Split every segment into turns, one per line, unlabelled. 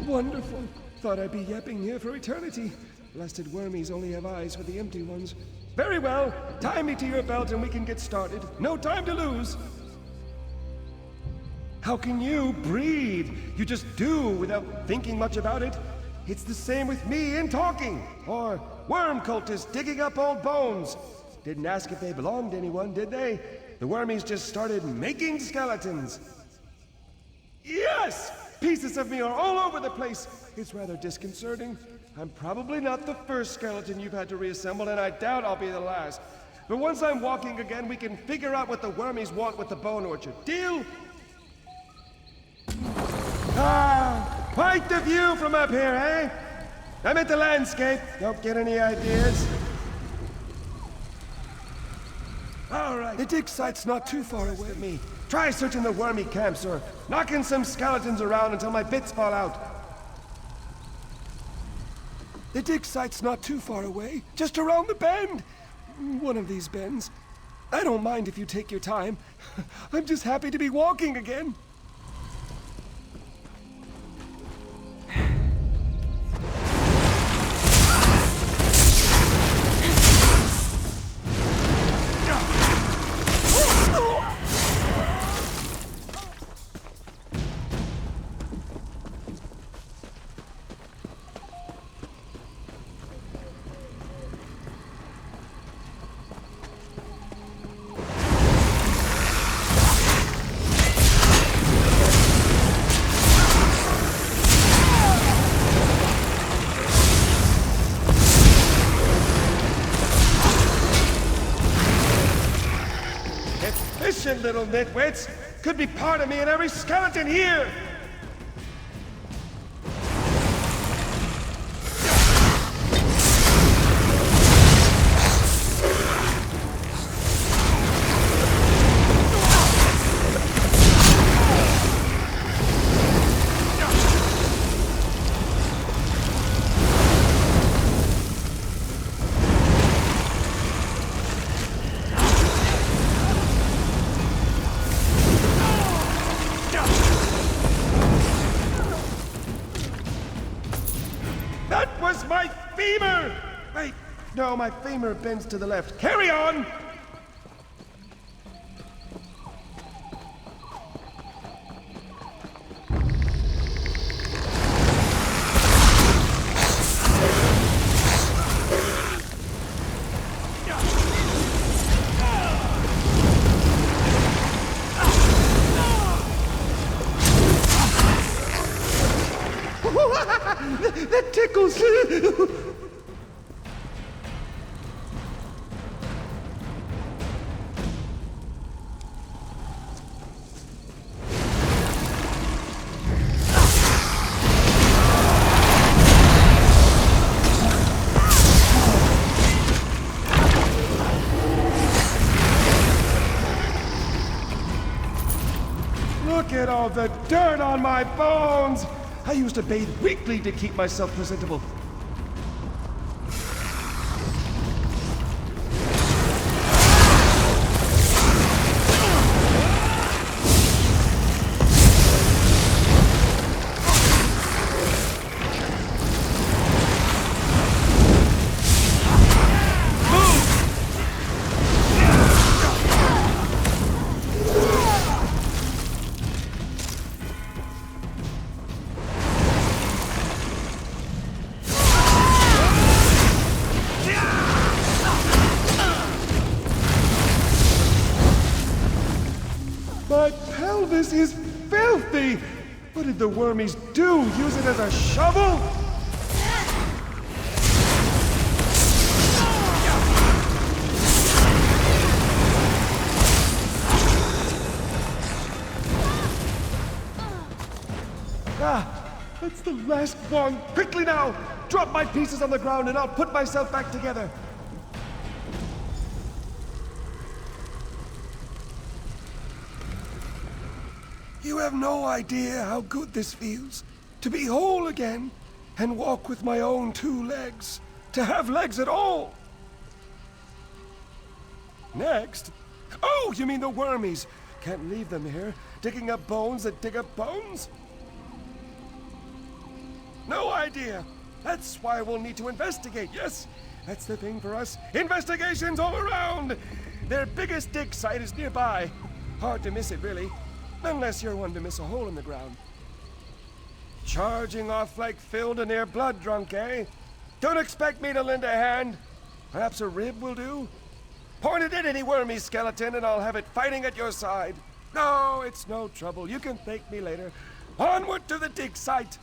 Wonderful. Thought I'd be yapping here for eternity. Blasted wormies only have eyes for the empty ones. Very well. Tie me to your belt and we can get started. No time to lose. How can you breathe? You just do without thinking much about it. It's the same with me in talking. Or worm cultists digging up old bones. Didn't ask if they belonged to anyone, did they? The wormies just started making skeletons. Yes! Pieces of me are all over the place. It's rather disconcerting. I'm probably not the first skeleton you've had to reassemble, and I doubt I'll be the last. But once I'm walking again, we can figure out what the wormies want with the bone orchard. Deal? Ah, quite the view from up here, eh? I meant the landscape. Don't get any ideas. All right. The dig site's not too far away from me. Try searching the wormy camps or knocking some skeletons around until my bits fall out. The dig site's not too far away, just around the bend. One of these bends. I don't mind if you take your time. I'm just happy to be walking again. Efficient little nitwits! Could be part of me in every skeleton here! My femur! Wait, no, my femur bends to the left. Carry on! That tickles! Look at all the dirt on my bones! I used to bathe weekly to keep myself presentable. My pelvis is filthy! What did the wormies do? Use it as a shovel? Ah, that's the last one. Quickly now! Drop my pieces on the ground and I'll put myself back together. You have no idea how good this feels. To be whole again, and walk with my own two legs. To have legs at all. Next? Oh, you mean the wormies. Can't leave them here, digging up bones that dig up bones? No idea. That's why we'll need to investigate, yes? That's the thing for us. Investigations all around! Their biggest dig site is nearby. Hard to miss it, really. Unless you're one to miss a hole in the ground. Charging off like filled and near blood drunk, eh? Don't expect me to lend a hand. Perhaps a rib will do? Point it at any wormy skeleton and I'll have it fighting at your side. No, it's no trouble. You can thank me later. Onward to the dig site.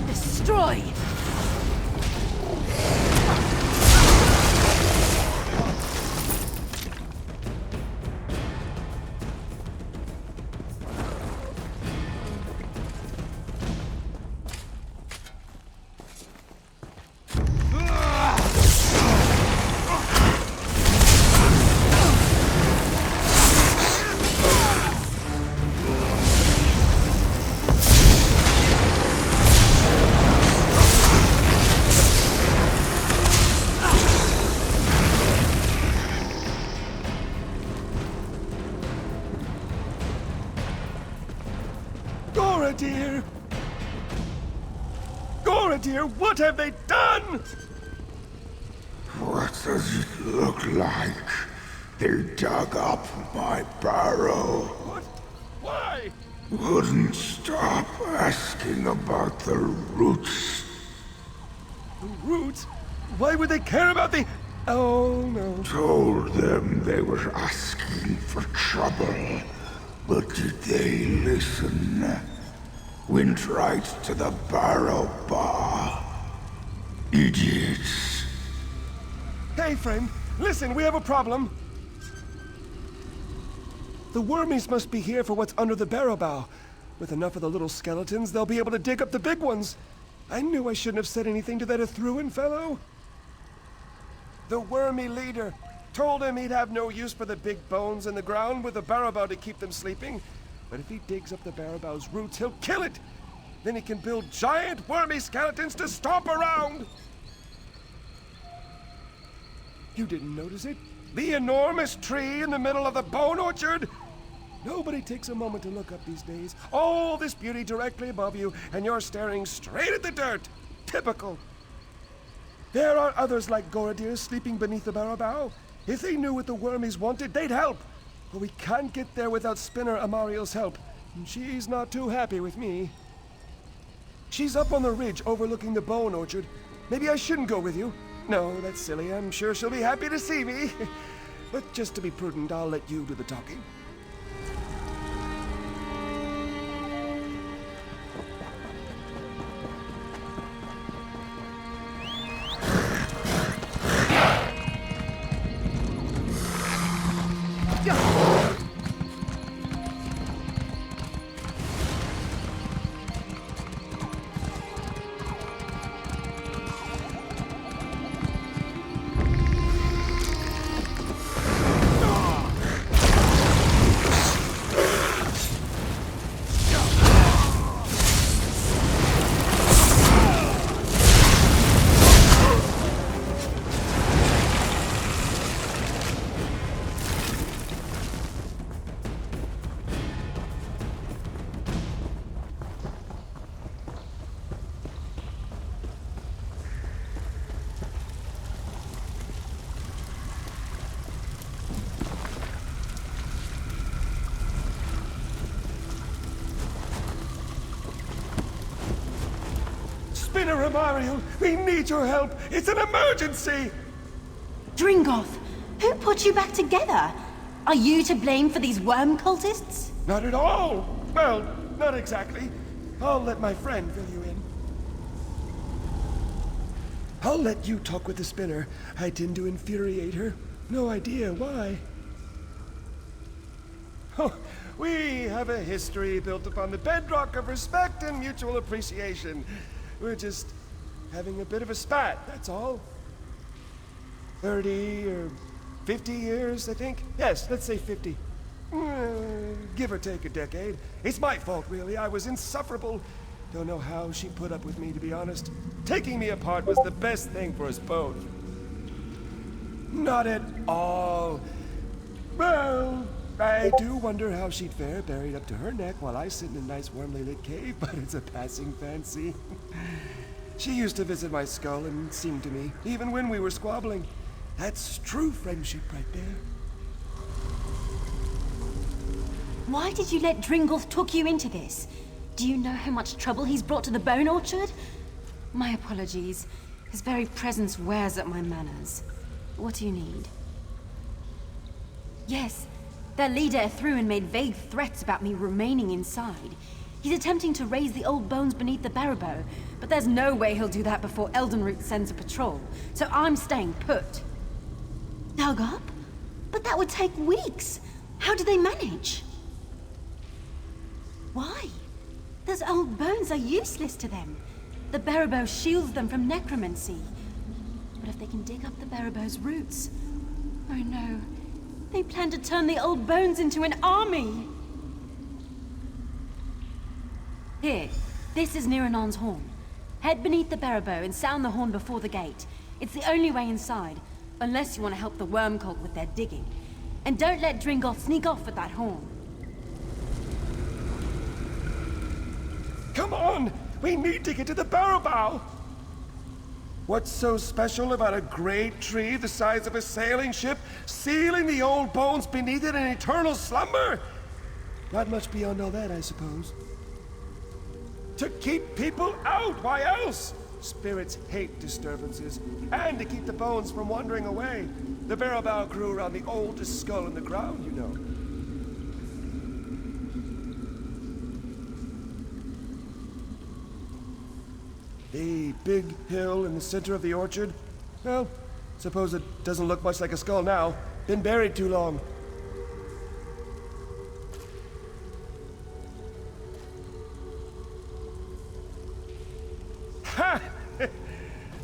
Destroy!
Dear! Gora, dear, what have they done?
What does it look like? They dug up my barrow.
What? Why?
Wouldn't stop asking about the roots.
The roots? Why would they care about the... Oh, no.
Told them they were asking for trouble. But did they listen? Went right to the barrow bar. Idiots.
Hey, friend, listen, we have a problem. The wormies must be here for what's under the barrow bow. With enough of the little skeletons, they'll be able to dig up the big ones. I knew I shouldn't have said anything to that Ithruin fellow. The wormy leader told him he'd have no use for the big bones in the ground with the barrow bow to keep them sleeping. But if he digs up the barrow bow's roots, he'll kill it. Then he can build giant wormy skeletons to stomp around. You didn't notice it? The enormous tree in the middle of the bone orchard? Nobody takes a moment to look up these days. All this beauty directly above you, and you're staring straight at the dirt. Typical. There are others like Goradir sleeping beneath the barrow bow. If they knew what the wormies wanted, they'd help. But we can't get there without Spinner Amario's help, and she's not too happy with me. She's up on the ridge overlooking the bone orchard. Maybe I shouldn't go with you. No, that's silly. I'm sure she'll be happy to see me. But just to be prudent, I'll let you do the talking. Spinner Amario, we need your help. It's an emergency.
Dringoth, who put you back together? Are you to blame for these worm cultists?
Not at all. Well, not exactly. I'll let my friend fill you in. I'll let you talk with the spinner. I tend to infuriate her. No idea why. Oh, we have a history built upon the bedrock of respect and mutual appreciation. We're just having a bit of a spat, that's all. 30 or 50 years, I think. Yes, let's say 50. Give or take a decade. It's my fault, really. I was insufferable. Don't know how she put up with me, to be honest. Taking me apart was the best thing for us both. Not at all. Well, I do wonder how she'd fare buried up to her neck while I sit in a nice warmly lit cave, but it's a passing fancy. She used to visit my skull and sing to me, even when we were squabbling. That's true friendship right there.
Why did you let Dringolf talk you into this? Do you know how much trouble he's brought to the Bone Orchard? My apologies. His very presence wears at my manners. What do you need? Yes, their leader threw and made vague threats about me remaining inside. He's attempting to raise the old bones beneath the Barrow, but there's no way he'll do that before Eldenroot sends a patrol, so I'm staying put. Dug up? But that would take weeks. How do they manage? Why? Those old bones are useless to them. The Barrow shields them from necromancy. But if they can dig up the Barrow's roots... Oh no. They plan to turn the old bones into an army! Here, this is Niranon's horn. Head beneath the Barrow and sound the horn before the gate. It's the only way inside, unless you want to help the worm cult with their digging. And don't let Dringolf sneak off with that horn.
Come on! We need to get to the Barrow! What's so special about a great tree the size of a sailing ship, sealing the old bones beneath it in eternal slumber? Not much beyond all that, I suppose. To keep people out, why else? Spirits hate disturbances, and to keep the bones from wandering away. The Barrow grew around the oldest skull in the ground, you know. The big hill in the center of the orchard? Well, suppose it doesn't look much like a skull now. Been buried too long. Ha!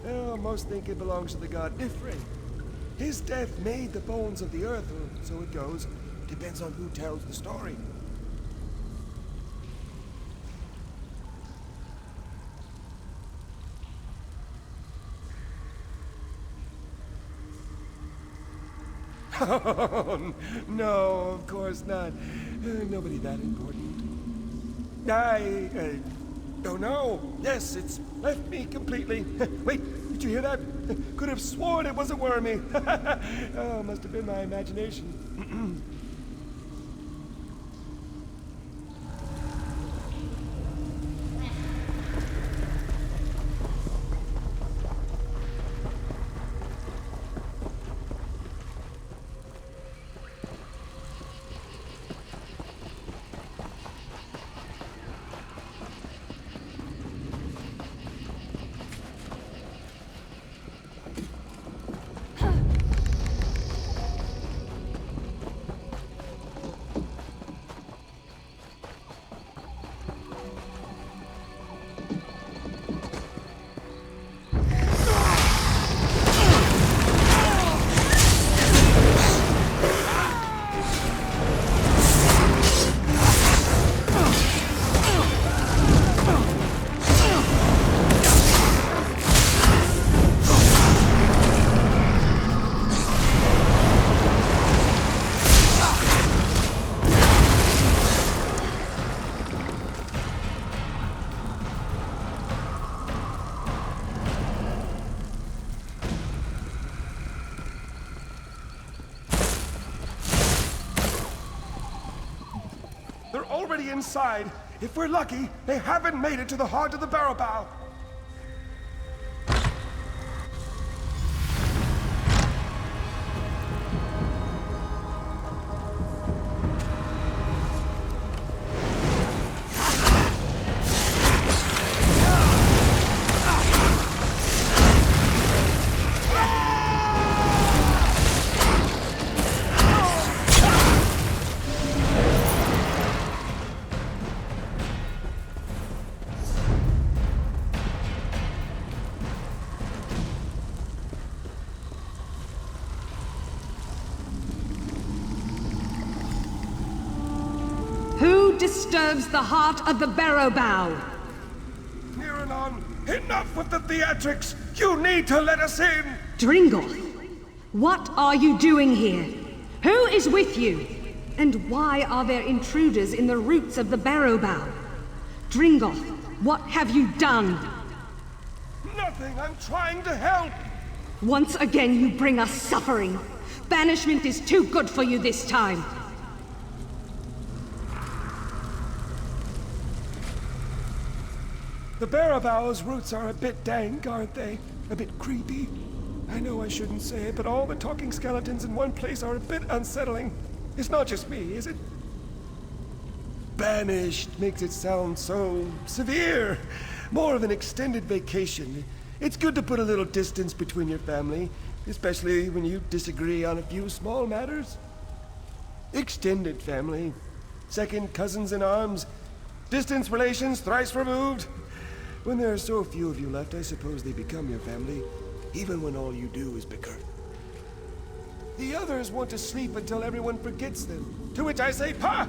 Oh, most think it belongs to the god Ifrit. His death made the bones of the earth, or so it goes. Depends on who tells the story. Oh, no, of course not. Nobody that important. I don't know. Yes, it's left me completely. Wait, did you hear that? Could have sworn it was a wormy. Oh, must have been my imagination. Already inside. If we're lucky, they haven't made it to the heart of the Barrow.
Who disturbs the heart of the Barrow?
curtain on. Enough with the theatrics. You need to let us in.
Dringoth, what are you doing here? Who is with you? And why are there intruders in the roots of the barrow bough? Dringoth, what have you done?
Nothing. I'm trying to help.
Once again you bring us suffering. Banishment is too good for you this time.
The Barabow's roots are a bit dank, aren't they? A bit creepy. I know I shouldn't say it, but all the talking skeletons in one place are a bit unsettling. It's not just me, is it? Banished makes it sound so severe. More of an extended vacation. It's good to put a little distance between your family, especially when you disagree on a few small matters. Extended family. Second cousins in arms. Distance relations thrice removed. When there are so few of you left, I suppose they become your family, even when all you do is bicker. The others want to sleep until everyone forgets them, to which I say, "Pah!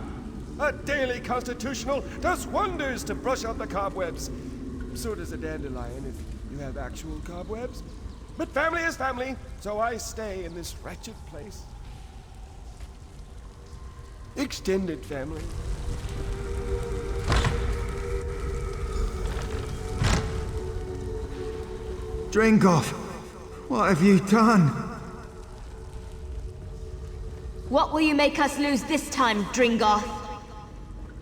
A daily constitutional does wonders to brush out the cobwebs. So does a dandelion if you have actual cobwebs. But family is family, so I stay in this wretched place. Extended family.
Dringoth, what have you done?
What will you make us lose this time, Dringoth?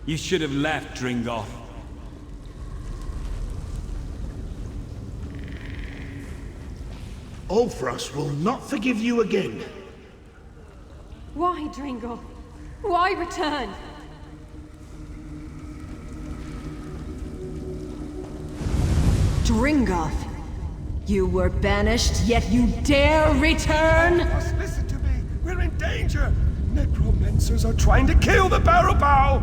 You should have left, Dringoth.
Ulfras will not forgive you again.
Why, Dringoth? Why return?
Dringoth, you were banished, yet you dare return?
Just listen to me. We're in danger. Necromancers are trying to kill the Barrowbow.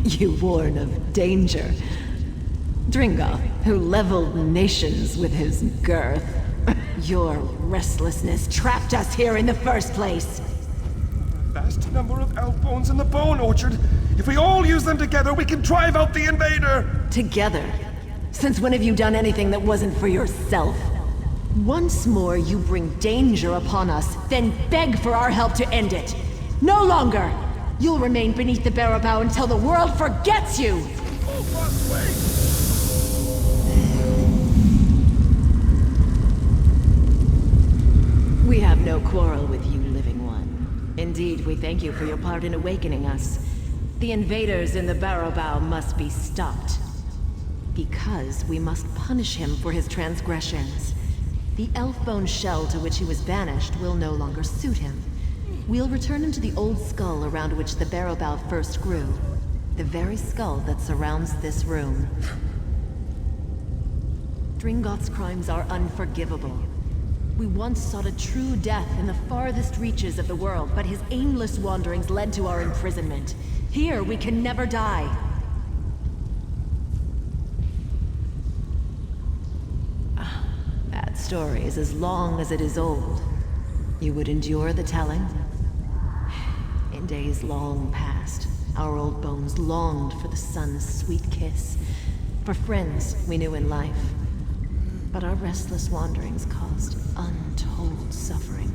You warn of danger. Dringoth, who leveled nations with his girth. Your restlessness trapped us here in the first place.
A vast number of elf bones in the bone orchard. If we all use them together, we can drive out the invader.
Together? Since when have you done anything that wasn't for yourself? Once more you bring danger upon us, then beg for our help to end it. No longer! You'll remain beneath the Barrowbow until the world forgets you!
Ulfras, wait!
We have no quarrel with you, living one. Indeed, we thank you for your part in awakening us. The invaders in the Barrowbow must be stopped. Because we must punish him for his transgressions. The elf-bone shell to which he was banished will no longer suit him. We'll return him to the old skull around which the Barrowbow first grew. The very skull that surrounds this room. Dringoth's crimes are unforgivable. We once sought a true death in the farthest reaches of the world, but his aimless wanderings led to our imprisonment. Here, we can never die. That story is as long as it is old. You would endure the telling? In days long past, our old bones longed for the sun's sweet kiss, for friends we knew in life. But our restless wanderings caused untold suffering.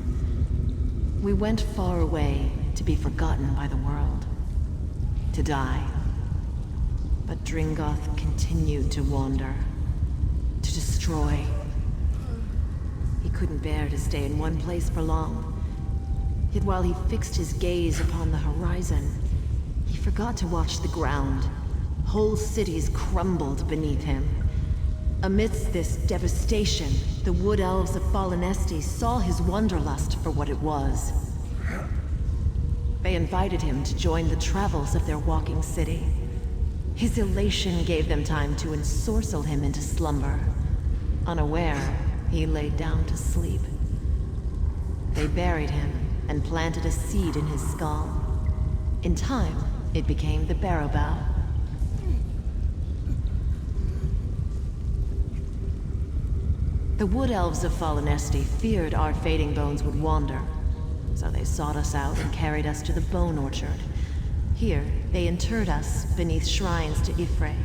We went far away to be forgotten by the world, to die. But Dringoth continued to wander, to destroy. He couldn't bear to stay in one place for long. Yet while he fixed his gaze upon the horizon, he forgot to watch the ground. Whole cities crumbled beneath him. Amidst this devastation, the Wood Elves of Fallen Estes saw his wanderlust for what it was. They invited him to join the travels of their walking city. His elation gave them time to ensorcel him into slumber. Unaware, he laid down to sleep. They buried him and planted a seed in his skull. In time, it became the Barrowbow. The Wood Elves of Fallen Estes feared our fading bones would wander, so they sought us out and carried us to the Bone Orchard. Here, they interred us beneath shrines to Ifre,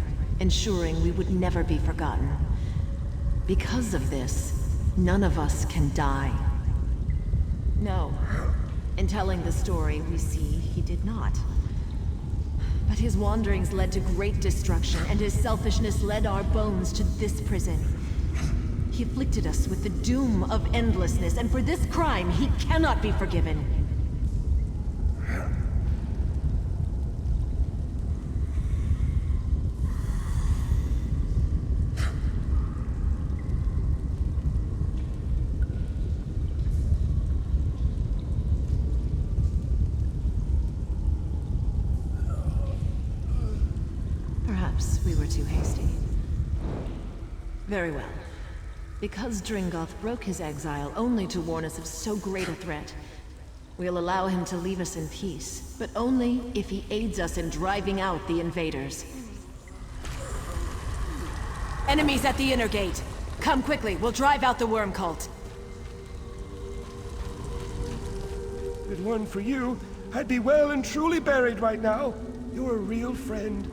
ensuring we would never be forgotten. Because of this, none of us can die. No. In telling the story, we see he did not. But his wanderings led to great destruction, and his selfishness led our bones to this prison. He afflicted us with the doom of endlessness, and for this crime, he cannot be forgiven. Perhaps we were too hasty. Very well. Because Dringoth broke his exile only to warn us of so great a threat, we'll allow him to leave us in peace, but only if he aids us in driving out the invaders. Enemies at the inner gate. Come quickly, we'll drive out the worm cult.
If it weren't for you, I'd be well and truly buried right now. You're a real friend.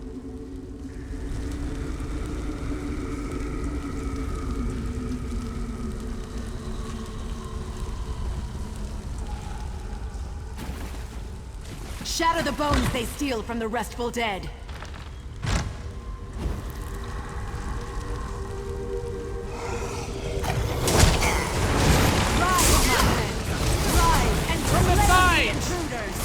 Shatter the bones they steal from the restful dead. Rise, my friends! Rise and slay the intruders!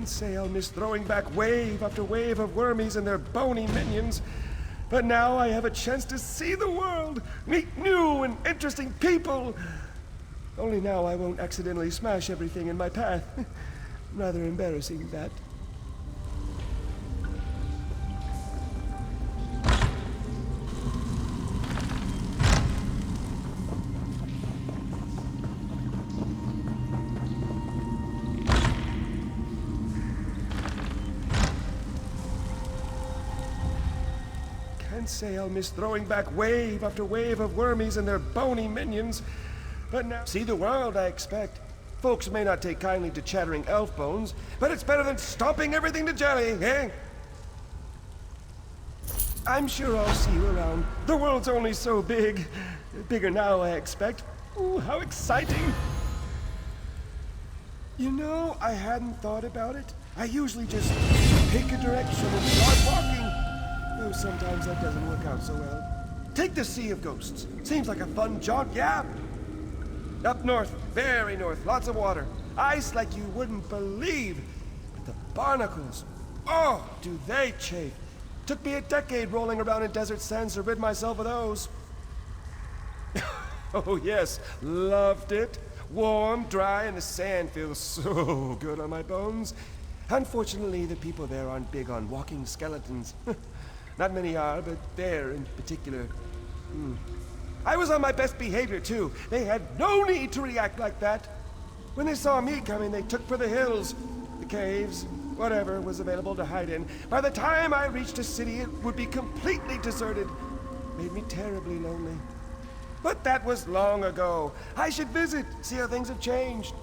Say I'll miss throwing back wave after wave of wormies and their bony minions. But now I have a chance to see the world, meet new and interesting people. Only now I won't accidentally smash everything in my path. Rather embarrassing, that. Say I'll miss throwing back wave after wave of wormies and their bony minions. But now see the world, I expect. Folks may not take kindly to chattering elf bones, but it's better than stomping everything to jelly, eh? I'm sure I'll see you around. The world's only so big. Bigger now, I expect. Ooh, how exciting! You know, I hadn't thought about it. I usually just pick a direction and start walking. Though sometimes that doesn't work out so well. Take the Sea of Ghosts. Seems like a fun jaunt, yeah? Up north, very north, lots of water. Ice like you wouldn't believe. But the barnacles, oh, do they chafe. Took me a decade rolling around in desert sands to rid myself of those. Oh yes, loved it. Warm, dry, and the sand feels so good on my bones. Unfortunately, the people there aren't big on walking skeletons. Not many are, but there in particular. I was on my best behavior, too. They had no need to react like that. When they saw me coming, they took for the hills, the caves, whatever was available to hide in. By the time I reached a city, it would be completely deserted. Made me terribly lonely. But that was long ago. I should visit, see how things have changed.